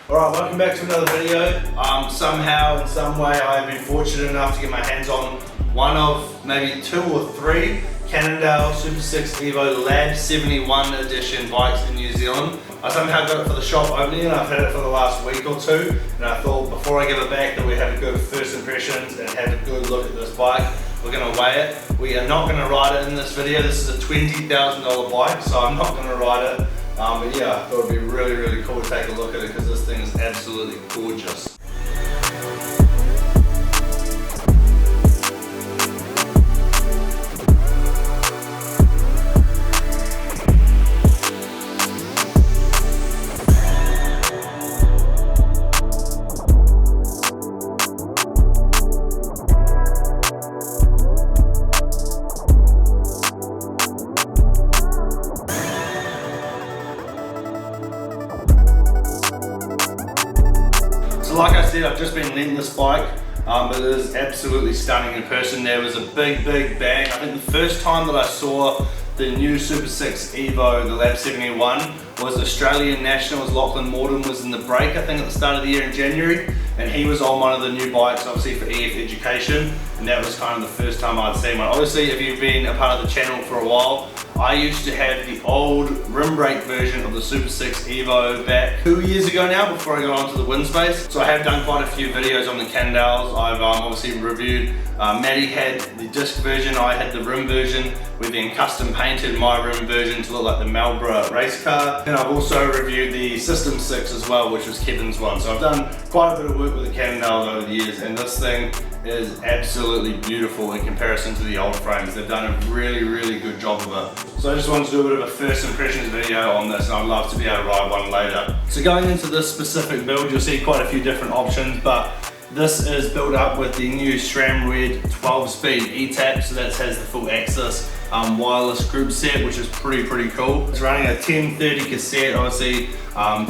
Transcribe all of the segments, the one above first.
Alright, welcome back to another video. Somehow, in some way, I've been fortunate enough to get my hands on one of maybe 2 or 3 Cannondale SUPERSIX EVO LAB71 edition bikes in New Zealand. I somehow got it for the shop opening and I've had it for the last week or 2, and I thought before I give it back that we have a good first impressions and have a good look at this bike. We're going to weigh it. We are not going to ride it in this video. This is a $20,000 bike, so I'm not going to ride it. But yeah, I thought it would be really cool to take a look at it because this thing is absolutely gorgeous. Like I said, I've just been lent this bike, but it is absolutely stunning in person. There was a big bang. I think the first time that I saw the new SUPERSIX EVO, the LAB71, was Australian Nationals. Lachlan Morton was in the break, I think at the start of the year in January, and he was on one of the new bikes, obviously for EF education, and that was kind of the first time I'd seen one. Obviously, if you've been a part of the channel for a while, I used to have the old rim brake version of the SUPERSIX EVO back 2 years ago now, before I got onto the wind space. So I have done quite a few videos on the Cannondales. I've obviously reviewed, Maddie had the disc version, I had the rim version. We then custom painted my rim version to look like the Marlboro race car. And I've also reviewed the System 6 as well, which was Kevin's one. So I've done quite a bit of work with the Cannondales over the years, and this thing is absolutely beautiful in comparison to the old frames. They've done a really good job of it. So I just wanted to do a bit of a first impressions video on this, and I'd love to be able to ride one later. So going into this specific build, you'll see quite a few different options, but this is built up with the new SRAM Red 12-speed E-tap, so that has the full Axis wireless group set, which is pretty cool. It's running a 1030 cassette, obviously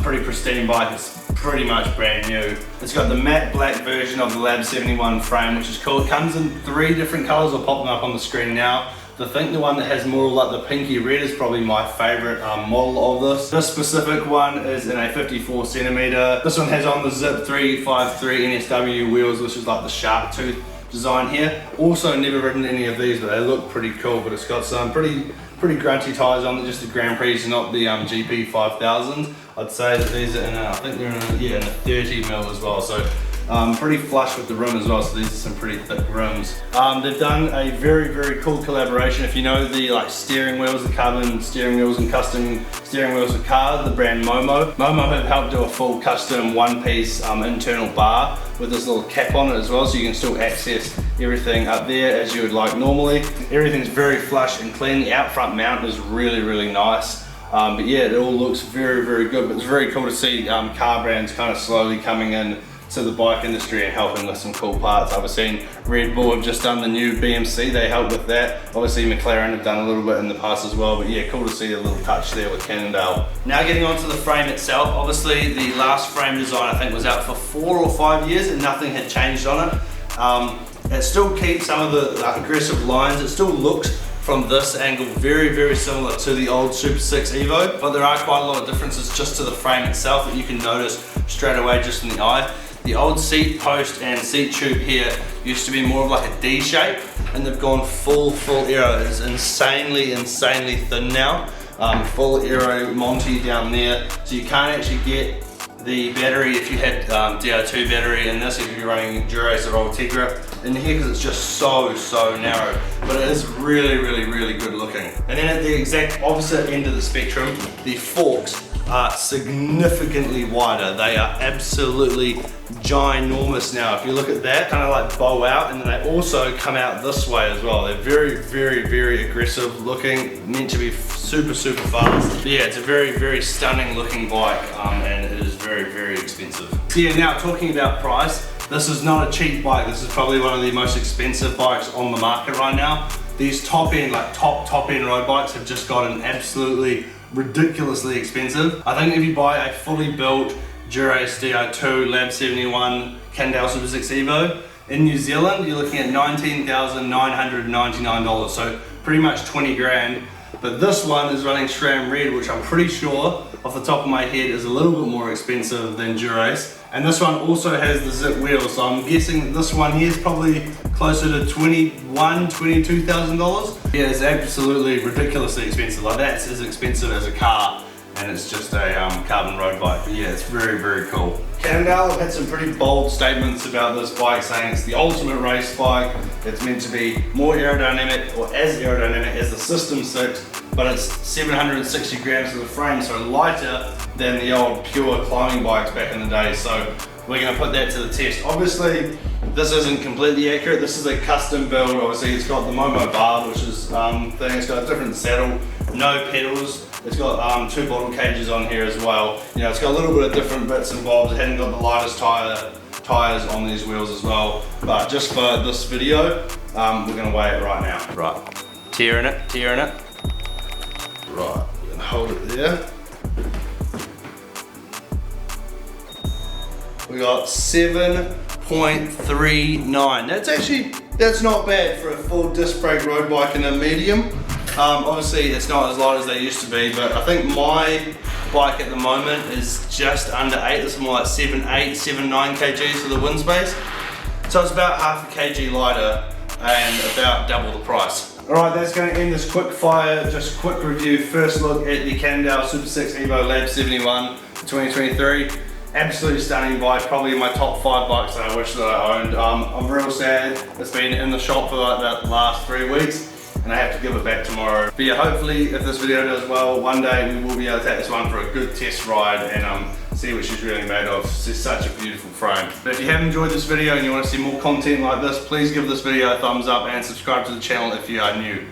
pretty pristine bike. It's pretty much brand new. It's got the matte black version of the LAB71 frame, which is cool. It comes in 3 different colors. I'll pop them up on the screen now. I think the one that has more like the pinky red is probably my favorite model of this. This specific one is in a 54 centimeter. This one has on the Zip 353 NSW wheels, which is like the shark tooth design here. Also never ridden any of these, but they look pretty cool. But it's got some pretty grunty tires on it, just the Grand Prix, not the GP 5000. I'd say that these are in I think they're in a 30 mil as well. So pretty flush with the rim as well, so these are some pretty thick rims. They've done a very cool collaboration. If you know the steering wheels, the carbon steering wheels and custom steering wheels with cars, the brand Momo have helped do a full custom one-piece internal bar with this little cap on it as well, so you can still access everything up there as you would like normally. Everything's very flush and clean. The out front mount is really nice. But yeah, it all looks very good, but it's very cool to see car brands kind of slowly coming in to the bike industry and helping with some cool parts. I've seen Red Bull have just done the new BMC, they helped with that. Obviously McLaren have done a little bit in the past as well, but yeah, cool to see a little touch there with Cannondale. Now getting onto the frame itself, obviously the last frame design I think was out for 4 or 5 years and nothing had changed on it. It still keeps some of the aggressive lines, it still looks from this angle very similar to the old SUPERSIX EVO, but there are quite a lot of differences just to the frame itself that you can notice straight away just in the eye. The old seat post and seat tube here used to be more of like a D shape, and they've gone full aero. It is insanely thin now. Full aero Monty down there, so you can't actually get the battery if you had DO2 battery in this, if you're running Dura-Ace or Ultegra in here, because it's just so narrow. But it is really good looking. And then at the exact opposite end of the spectrum, the forks are significantly wider. They are absolutely ginormous now. If you look at that, kind of like bow out, and then they also come out this way as well. They're very aggressive looking, meant to be super fast. But yeah, it's a very stunning looking bike, and it is very expensive. So yeah, now talking about price, this is not a cheap bike. This is probably one of the most expensive bikes on the market right now. These top end, like top end road bikes have just gotten absolutely ridiculously expensive. I think if you buy a fully built Dura-Ace DI2 LAB71 Cannondale SUPERSIX EVO in New Zealand, you're looking at $19,999, so pretty much 20 grand. But this one is running SRAM Red, which I'm pretty sure off the top of my head is a little bit more expensive than Dura-Ace. And this one also has the zip wheels, so I'm guessing this one here is probably closer to $22,000. Yeah, it's absolutely ridiculously expensive. Like, that's as expensive as a car, and it's just a carbon road bike. But yeah, it's very, very cool. Cannondale have had some pretty bold statements about this bike, saying it's the ultimate race bike. It's meant to be more aerodynamic, or as aerodynamic as the System 6, but it's 760 grams of the frame, so lighter than the old pure climbing bikes back in the day. So we're going to put that to the test. Obviously, this isn't completely accurate. This is a custom build. Obviously, it's got the Momo bar, which is thing. It's got a different saddle, no pedals. It's got 2 bottle cages on here as well. You know, it's got a little bit of different bits and bobs. It hasn't got the lightest tires on these wheels as well. But just for this video, we're going to weigh it right now. Right, tearing it. Right, we're going to hold it there. We got 7.39. That's not bad for a full disc brake road bike in a medium. Obviously it's not as light as they used to be, but I think my bike at the moment is just under 8. This is more like 7.8, 7.9 kgs for the wind space. So it's about half a kg lighter and about double the price. Alright, that's going to end this quick fire, just quick review, first look at the Cannondale SUPERSIX EVO LAB71 for 2023. Absolutely stunning bike, probably in my top 5 bikes that I wish that I owned. I'm real sad it's been in the shop for like the last 3 weeks and I have to give it back tomorrow. But yeah, hopefully if this video does well, one day we will be able to take this one for a good test ride and see what she's really made of. It's just such a beautiful frame. But if you have enjoyed this video and you want to see more content like this, please give this video a thumbs up and subscribe to the channel if you are new.